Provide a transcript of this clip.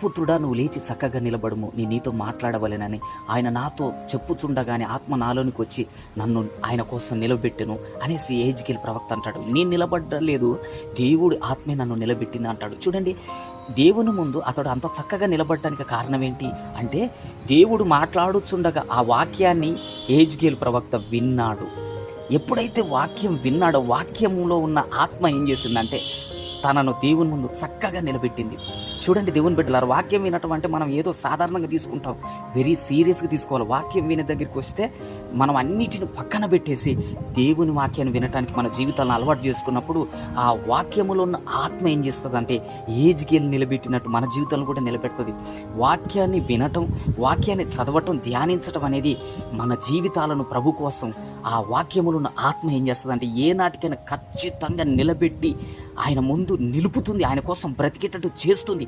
పుత్రుడా, నువ్వు లేచి చక్కగా నిలబడుము, నీతో మాట్లాడవలెనని ఆయన నాతో చెప్పుచుండగానే ఆత్మ నాలోనికి వచ్చి నన్ను ఆయన కోసం నిలబెట్టెను అనేసి యెహెజ్కేలు ప్రవక్త అంటాడు. నేను నిలబడలేదు, దేవుడు ఆత్మే నన్ను నిలబెట్టింది అంటాడు. చూడండి, దేవుని ముందు అతడు అంత చక్కగా నిలబడటానికి కారణం ఏంటి అంటే, దేవుడు మాట్లాడుచుండగా ఆ వాక్యాన్ని యెహెజ్కేలు ప్రవక్త విన్నాడు. ఎప్పుడైతే వాక్యం విన్నాడో, వాక్యంలో ఉన్న ఆత్మ ఏం చేసిందంటే తనను దేవుని ముందు చక్కగా నిలబెట్టింది. చూడండి దేవుని బిడ్డలారా, వాక్యం వినటం అంటే మనం ఏదో సాధారణంగా తీసుకుంటాం, వెరీ సీరియస్గా తీసుకోవాలి. వాక్యం వినే దగ్గరికి వస్తే మనం అన్నిటిని పక్కన పెట్టేసి దేవుని వాక్యాన్ని వినటానికి మన జీవితాలను అలవాటు చేసుకున్నప్పుడు ఆ వాక్యములో ఉన్న ఆత్మ ఏం చేస్తుంది అంటే యెహెజ్కేలు నిలబెట్టినట్టు మన జీవితాలను కూడా నిలబెడుతుంది. వాక్యాన్ని వినటం, వాక్యాన్ని చదవటం, ధ్యానించటం అనేది మన జీవితాలను ప్రభు కోసం ఆ వాక్యములో ఉన్న ఆత్మ ఏం చేస్తుంది అంటే ఏ నాటికైనా ఖచ్చితంగా నిలబెట్టి ఆయన ముందు నిలుపుతుంది, ఆయన కోసం బ్రతికేటట్టు చేస్తుంది.